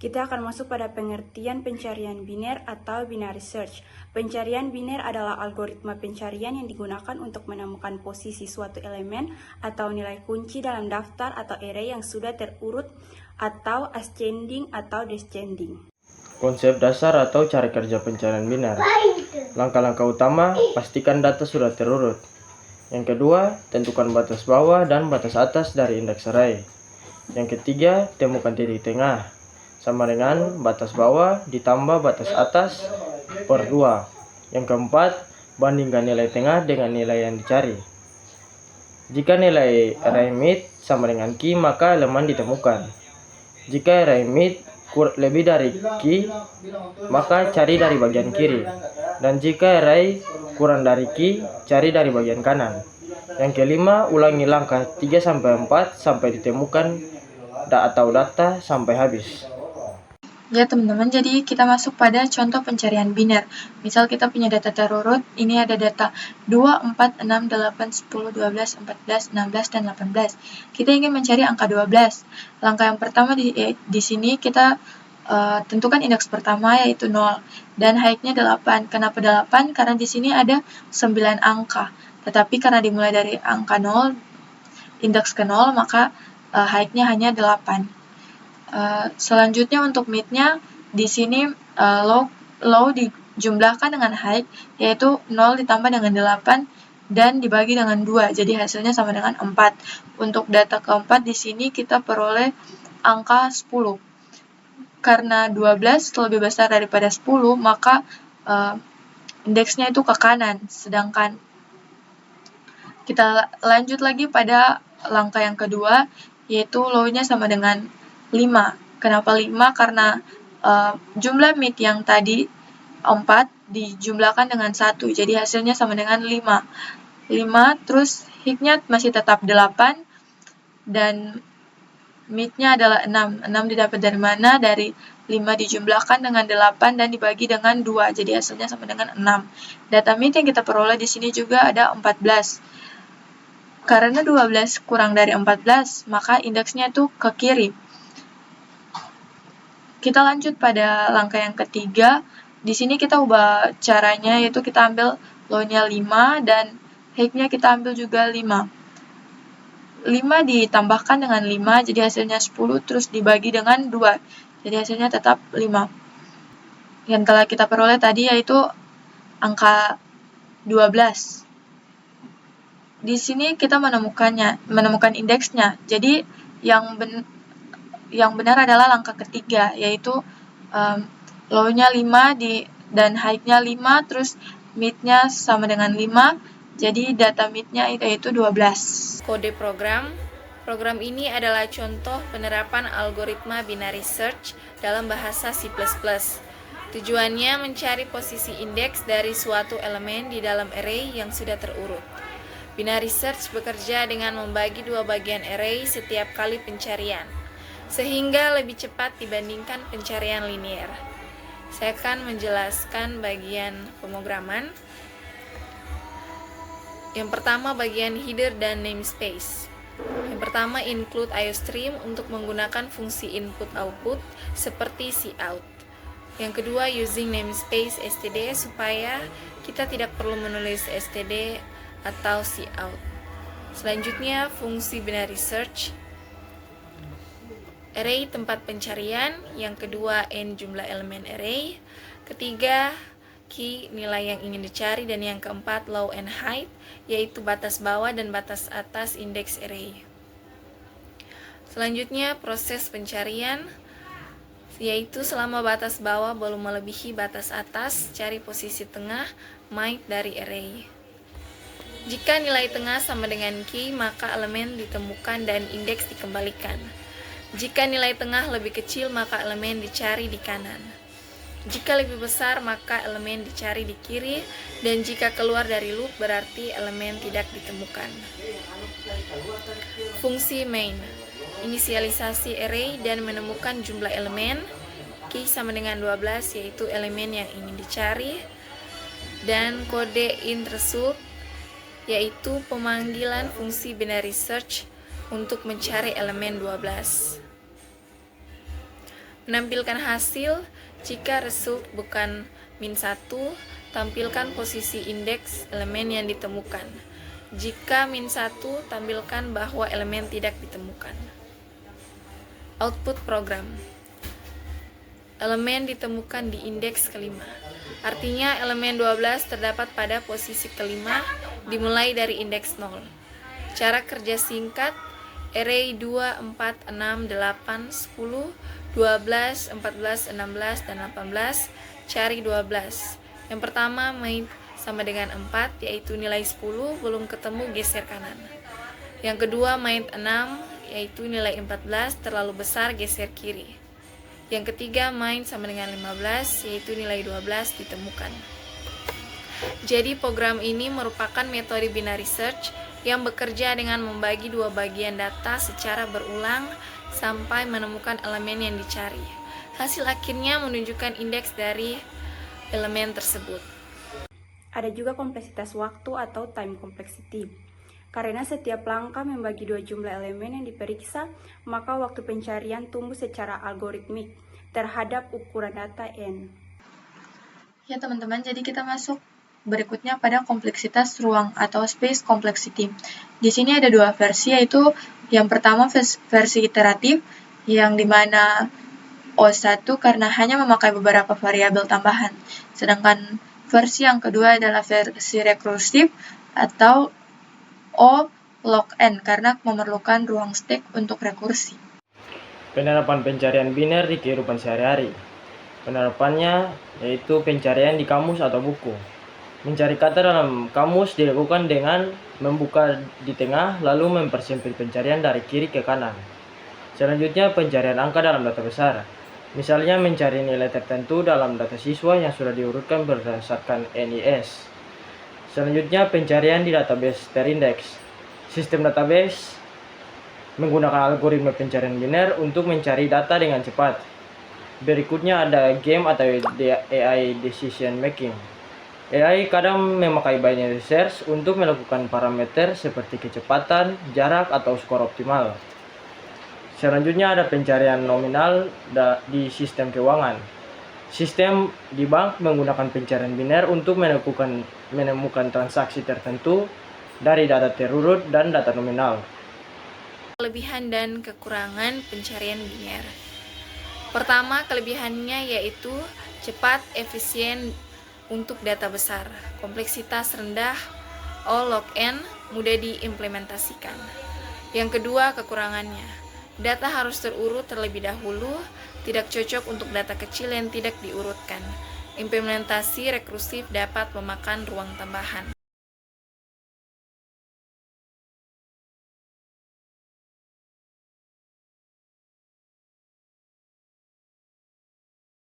Kita akan masuk pada pengertian pencarian biner atau binary search. Pencarian biner adalah algoritma pencarian yang digunakan untuk menemukan posisi suatu elemen atau nilai kunci dalam daftar atau array yang sudah terurut atau ascending atau descending. Konsep dasar atau cara kerja pencarian biner. Langkah-langkah utama, pastikan data sudah terurut. Yang kedua, tentukan batas bawah dan batas atas dari indeks array. Yang ketiga, temukan titik tengah, sama dengan batas bawah ditambah batas atas per 2. Yang keempat, bandingkan nilai tengah dengan nilai yang dicari. Jika nilai array mid sama dengan key, maka elemen ditemukan. Jika array mid lebih dari key, maka cari dari bagian kiri. Dan jika array kurang dari key, cari dari bagian kanan. Yang kelima, ulangi langkah 3-4 sampai ditemukan atau data sampai habis. Ya teman-teman, jadi kita masuk pada contoh pencarian biner. Misal kita punya data terurut, ini ada data 2, 4, 6, 8, 10, 12, 14, 16, dan 18. Kita ingin mencari angka 12. Langkah yang pertama di sini kita tentukan indeks pertama yaitu 0 dan height-nya 8. Kenapa 8? Karena di sini ada 9 angka. Tetapi karena dimulai dari angka 0, indeks ke 0, maka height-nya hanya 8. Selanjutnya untuk mid-nya di sini low dijumlahkan dengan height yaitu 0 ditambah dengan 8 dan dibagi dengan 2, jadi hasilnya sama dengan 4. Untuk data keempat di sini kita peroleh angka 10. Karena 12 lebih besar daripada 10, maka indeksnya itu ke kanan. Sedangkan kita lanjut lagi pada langkah yang kedua, yaitu low-nya sama dengan 5. Kenapa 5? Karena jumlah mid yang tadi 4 dijumlahkan dengan 1, jadi hasilnya sama dengan 5. Terus height-nya masih tetap 8, dan mid-nya adalah 6. 6 didapat dari mana? Dari 5 dijumlahkan dengan 8 dan dibagi dengan 2, jadi hasilnya sama dengan 6. Data mid yang kita peroleh di sini juga ada 14. Karena 12 kurang dari 14, maka indeksnya itu ke kiri. Kita lanjut pada langkah yang ketiga. Di sini kita ubah caranya, yaitu kita ambil low-nya 5 dan height-nya kita ambil juga 5. 5 ditambahkan dengan 5, jadi hasilnya 10, terus dibagi dengan 2, jadi hasilnya tetap 5. Yang telah kita peroleh tadi yaitu angka 12. Di sini kita menemukan indeksnya, jadi yang benar adalah langkah ketiga, yaitu low-nya 5 dan height-nya 5, terus mid-nya sama dengan 5, jadi data mid-nya yaitu 12. Kode program. Program ini adalah contoh penerapan algoritma binary search dalam bahasa C++. Tujuannya mencari posisi indeks dari suatu elemen di dalam array yang sudah terurut. Binary search bekerja dengan membagi dua bagian array setiap kali pencarian, sehingga lebih cepat dibandingkan pencarian linear. Saya akan menjelaskan bagian pemrograman. Yang pertama, bagian header dan namespace. Yang pertama, include IOStream untuk menggunakan fungsi input-output seperti cout. Yang kedua, using namespace std supaya kita tidak perlu menulis std atau cout. Selanjutnya, fungsi binary search. Array tempat pencarian. Yang kedua, n jumlah elemen array. Ketiga, key nilai yang ingin dicari, dan yang keempat low and height, yaitu batas bawah dan batas atas indeks array. Selanjutnya proses pencarian, yaitu selama batas bawah belum melebihi batas atas, cari posisi tengah might dari array. Jika nilai tengah sama dengan key, maka elemen ditemukan dan indeks dikembalikan. Jika nilai tengah lebih kecil, maka elemen dicari di kanan. Jika lebih besar, maka elemen dicari di kiri, dan jika keluar dari loop, berarti elemen tidak ditemukan. Fungsi main, inisialisasi array dan menemukan jumlah elemen. Key sama dengan 12, yaitu elemen yang ingin dicari. Dan kode int result, yaitu pemanggilan fungsi binary search untuk mencari elemen 12. Menampilkan hasil, jika result bukan -1, tampilkan posisi indeks elemen yang ditemukan. Jika -1, tampilkan bahwa elemen tidak ditemukan. Output program. Elemen ditemukan di indeks kelima. Artinya elemen 12 terdapat pada posisi kelima dimulai dari indeks 0. Cara kerja singkat, array 2, 4, 6, 8, 10, 12, 14, 16, dan 18, cari 12. Yang pertama, main sama dengan 4, yaitu nilai 10, belum ketemu geser kanan. Yang kedua, main 6, yaitu nilai 14, terlalu besar geser kiri. Yang ketiga, main sama dengan 15, yaitu nilai 12 ditemukan. Jadi program ini merupakan metode binary search yang bekerja dengan membagi dua bagian data secara berulang sampai menemukan elemen yang dicari. Hasil akhirnya menunjukkan indeks dari elemen tersebut. Ada juga kompleksitas waktu atau time complexity. Karena setiap langkah membagi dua jumlah elemen yang diperiksa, maka waktu pencarian tumbuh secara algoritmik terhadap ukuran data N. Ya teman-teman, jadi kita masuk berikutnya pada kompleksitas ruang atau space complexity. Di sini ada dua versi, yaitu yang pertama versi iteratif, yang dimana O1 karena hanya memakai beberapa variabel tambahan. Sedangkan versi yang kedua adalah versi rekursif atau O log n karena memerlukan ruang stack untuk rekursi. Penerapan pencarian biner di kehidupan sehari-hari. Penerapannya yaitu pencarian di kamus atau buku. Mencari kata dalam kamus dilakukan dengan membuka di tengah lalu mempersempit pencarian dari kiri ke kanan. Selanjutnya pencarian angka dalam data besar. Misalnya mencari nilai tertentu dalam data siswa yang sudah diurutkan berdasarkan NIS. Selanjutnya pencarian di database terindeks. Sistem database menggunakan algoritma pencarian biner untuk mencari data dengan cepat. Berikutnya ada game atau AI decision making. AI kadang memakai binary search untuk melakukan parameter seperti kecepatan, jarak, atau skor optimal. Selanjutnya ada pencarian nominal di sistem keuangan. Sistem di bank menggunakan pencarian biner untuk menemukan transaksi tertentu dari data terurut dan data nominal. Kelebihan dan kekurangan pencarian biner. Pertama, kelebihannya yaitu cepat, efisien untuk data besar, kompleksitas rendah, O log n, mudah diimplementasikan. Yang kedua, kekurangannya. Data harus terurut terlebih dahulu, tidak cocok untuk data kecil yang tidak diurutkan. Implementasi rekursif dapat memakan ruang tambahan.